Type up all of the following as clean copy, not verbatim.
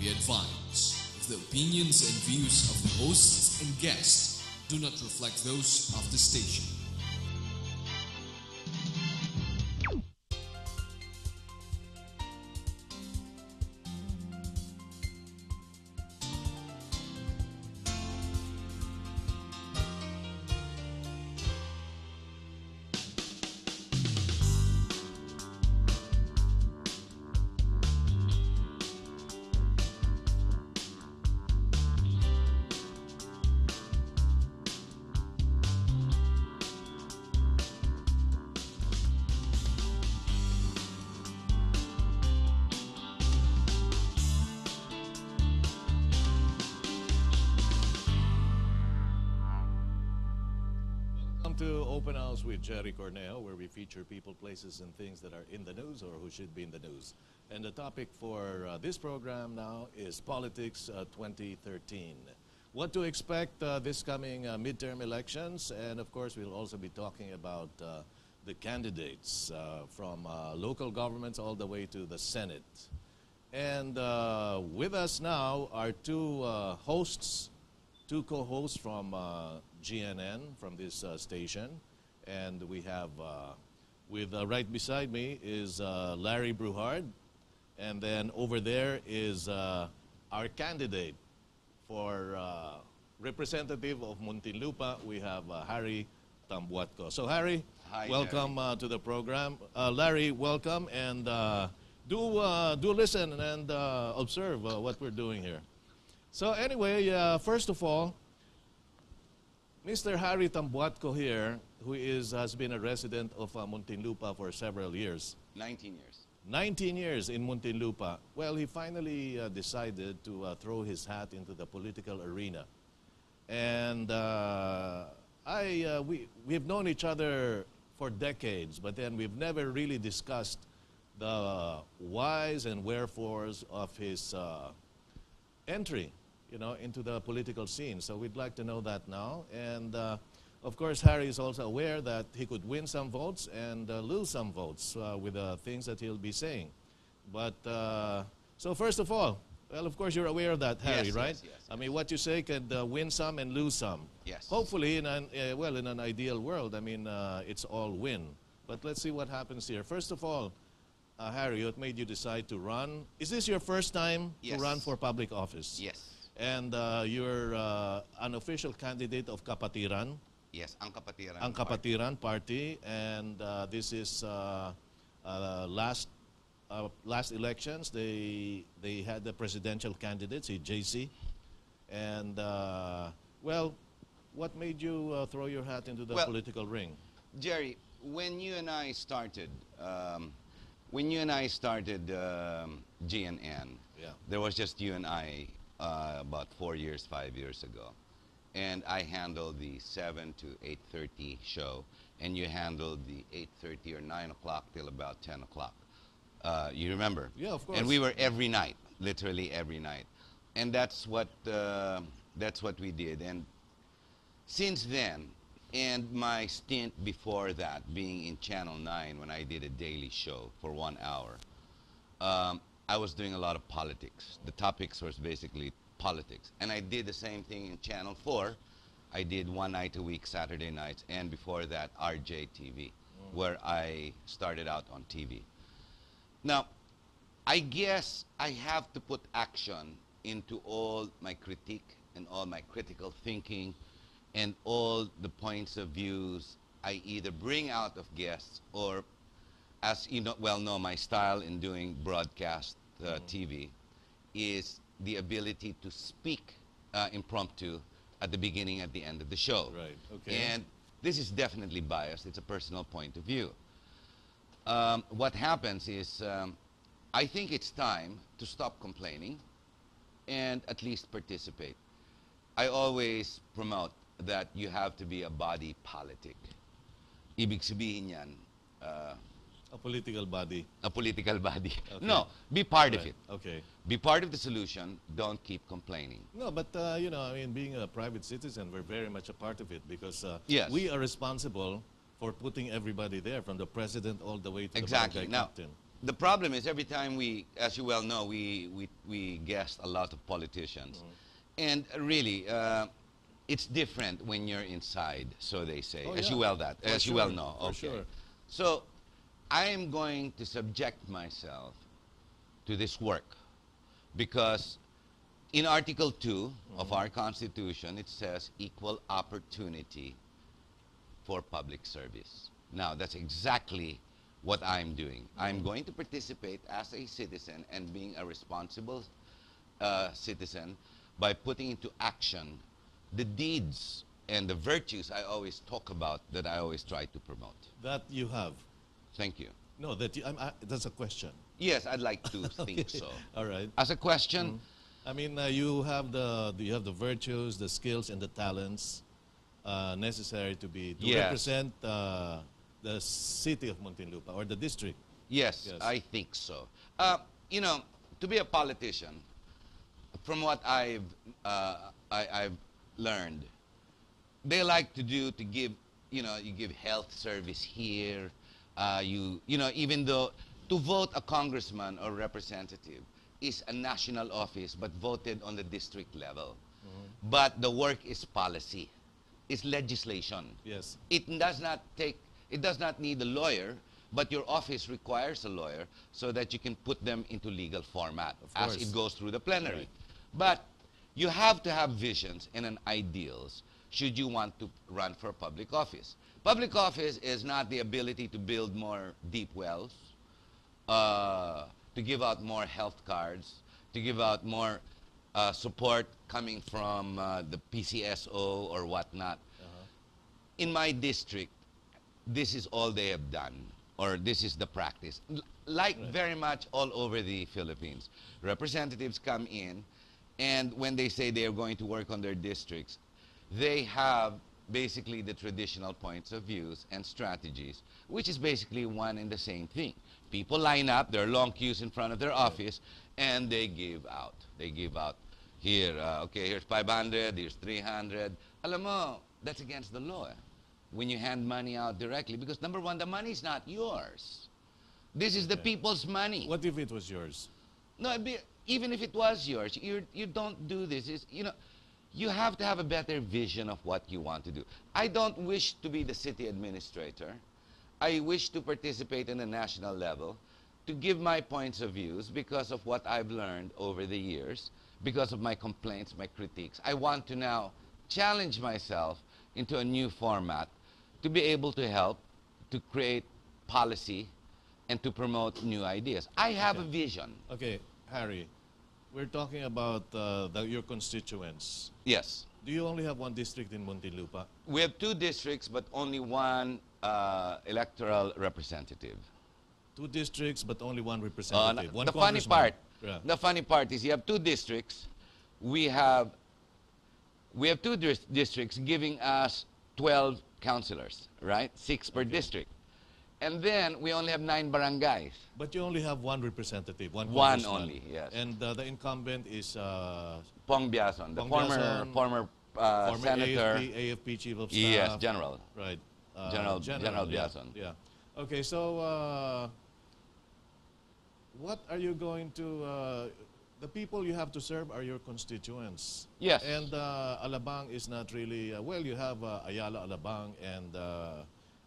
Be advised, if the opinions and views of the hosts and guests do not reflect those of the station. To Open House with Jerry Cornejo, where we feature people, places, and things that are in the news or who should be in the news. And the topic for this program now is Politics 2013. What to expect this coming midterm elections, and of course we'll also be talking about the candidates from local governments all the way to the Senate. And with us now are two hosts, two co-hosts from GNN, from this station. And we have, right beside me is Larry Bruhard. And then over there is our candidate for representative of Muntinlupa. We have Harry Tambuatco. So Harry, hi, welcome to the program. Larry, welcome. And do listen and observe what we're doing here. So anyway, first of all, Mr. Harry Tambuatco here, who has been a resident of Muntinlupa for several years. 19 years. 19 years in Muntinlupa. Well, he finally decided to throw his hat into the political arena. And we've known each other for decades, but then we've never really discussed the whys and wherefores of his entry, into the political scene. So we'd like to know that now. And of course, Harry is also aware that he could win some votes and lose some votes with the things that he'll be saying. But so first of all, well, of course, you're aware of that, Harry, yes, right? Yes, I mean, what you say could win some and lose some. Yes. Hopefully, in an ideal world, I mean, it's all win. But let's see what happens here. First of all, Harry, what made you decide to run? Is this your first time to run for public office? Yes. And you're an official candidate of Kapatiran. Yes, ang Kapatiran. Ang Kapatiran Party. And this is last elections. They had the presidential candidate, si JC. And well, what made you throw your hat into the political ring? Jerry, when you and I started, GNN, there was just you and I. About 5 years ago, and I handled the 7 to 8:30 show, and you handled the 8:30 or 9 o'clock till about 10 o'clock. You remember? Yeah, of course. And we were every night, literally every night, and that's what we did. And since then, and my stint before that, being in Channel 9 when I did a daily show for 1 hour. I was doing a lot of politics. The topics was basically politics. And I did the same thing in Channel 4. I did one night a week, Saturday nights, and before that, RJTV, where I started out on TV. Now, I guess I have to put action into all my critique and all my critical thinking and all the points of views I either bring out of guests or, as you well know, my style in doing broadcast TV is the ability to speak impromptu at the beginning, at the end of the show. Right, okay. And this is definitely biased. It's a personal point of view. What happens is, I think it's time to stop complaining and at least participate. I always promote that you have to be a body politic. Ibig sabihin yan, a political body. A political body. Okay. No, be part of it. Okay. Be part of the solution. Don't keep complaining. No, but I mean, being a private citizen, we're very much a part of it because yes. we are responsible for putting everybody there, from the president all the way to exactly. the Now, captain. the problem is every time we, as you well know, we guest a lot of politicians. And really, it's different when you're inside, so they say, Oh, as yeah. you well that, For as you sure, well know. for Okay. sure. So I am going to subject myself to this work because in Article 2 of our Constitution, it says equal opportunity for public service. Now, that's exactly what I'm doing. I'm going to participate as a citizen and being a responsible citizen by putting into action the deeds and the virtues I always talk about, that I always try to promote. That you have. Thank you. No, that you, that's a question. Yes, I'd like to think so. All right. As a question, I mean, you have the virtues, the skills, and the talents necessary to Yes. represent the city of Muntinlupa or the district. yes, Yes. I think so. You know, to be a politician, from what I've learned, they like to give, you know, you give health service here. You know, even though to vote a congressman or representative is a national office, but voted on the district level. But the work is policy, it's legislation. Yes. It does not need a lawyer, but your office requires a lawyer so that you can put them into legal format as course. it goes through the plenary. Right. But you have to have visions and an ideals should you want to run for public office. Public office is not the ability to build more deep wells, to give out more health cards, to give out more support coming from the PCSO or whatnot. In my district, this is all they have done, or this is the practice. Like very much all over the Philippines. Representatives come in, and when they say they are going to work on their districts, they have basically the traditional points of views and strategies, which is basically one and the same thing. People line up, there are long queues in front of their office, and they give out. They give out, here, okay, here's 500, here's 300. Alam mo, that's against the law. When you hand money out directly, because number one, the money is not yours. This is the people's money. What if it was yours? No, even if it was yours, you don't do this. You know, you have to have a better vision of what you want to do. I don't wish to be the city administrator. I wish to participate in the national level, to give my points of views because of what I've learned over the years, because of my complaints, my critiques. I want to now challenge myself into a new format to be able to help to create policy and to promote new ideas. I have a vision. Okay, Harry, we're talking about your constituents. Yes. Do you only have one district in Muntinlupa? We have 2 districts, but only 1 electoral representative. 2 districts, but only one representative. One the funny congressman. part, Yeah. the funny part is you have 2 districts. We have 2 districts giving us 12 councillors, right? 6 per district. And then we only have 9 barangays. But you only have one representative, one One congressman. only, yes. And the incumbent is Pong Biason, the Pong former Biason, former former senator. AFP chief of staff. Yes, general. Right. General yeah, Biason. Yeah. Okay, so what are you going to... the people you have to serve are your constituents. Yes. And Alabang is not really... well, you have Ayala, Alabang, and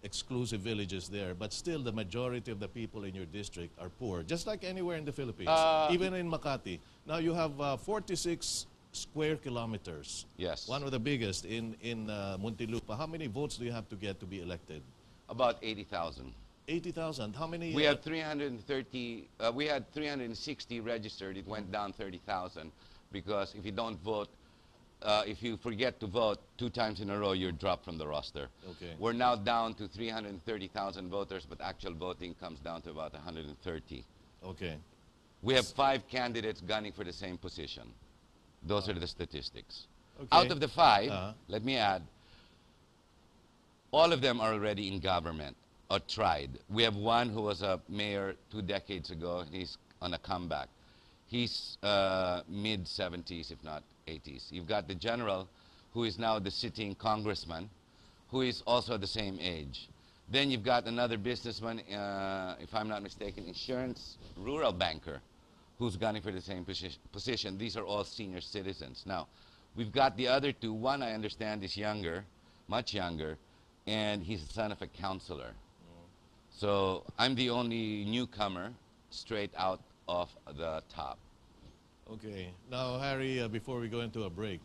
exclusive villages there, but still the majority of the people in your district are poor, just like anywhere in the Philippines, even in Makati. Now you have 46 square kilometers. Yes. One of the biggest in Muntinlupa. How many votes do you have to get to be elected? About 80,000. 80,000. How many? We had 330. We had 360 registered. It went down 30,000 because if you don't vote, if you forget to vote 2 times in a row, you're dropped from the roster. Okay. We're now down to 330,000 voters, but actual voting comes down to about 130. Okay. We have 5 candidates gunning for the same position. Those are the statistics. Okay. Out of the 5, Uh-huh. let me add, all of them are already in government or tried. We have one who was a mayor 2 decades ago. He's on a comeback. He's mid-70s, if not 80s. You've got the general, who is now the sitting congressman, who is also the same age. Then you've got another businessman, if I'm not mistaken, insurance, rural banker, who's gunning for the same position. These are all senior citizens. Now, we've got the other two. One, I understand, is younger, much younger, and he's the son of a counselor. So I'm the only newcomer straight out of the top. Okay. Now, Harry, before we go into a break,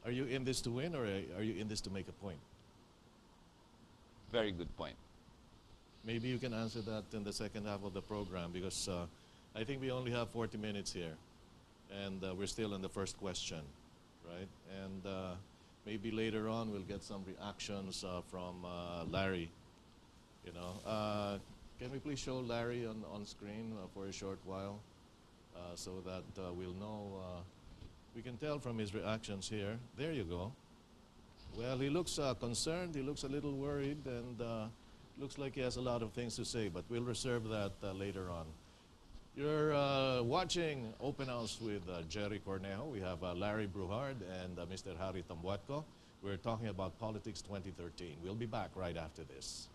are you in this to win or are you in this to make a point? Very good point. Maybe you can answer that in the second half of the program because I think we only have 40 minutes here and we're still in the first question, right? And maybe later on we'll get some reactions from Larry. You know, can we please show Larry on screen for a short while so that we'll know, we can tell from his reactions here. There you go. Well, he looks concerned, he looks a little worried, and looks like he has a lot of things to say, but we'll reserve that later on. You're watching Open House with Jerry Cornejo. We have Larry Bruhard and Mr. Harry Tambuatco. We're talking about Politics 2013. We'll be back right after this.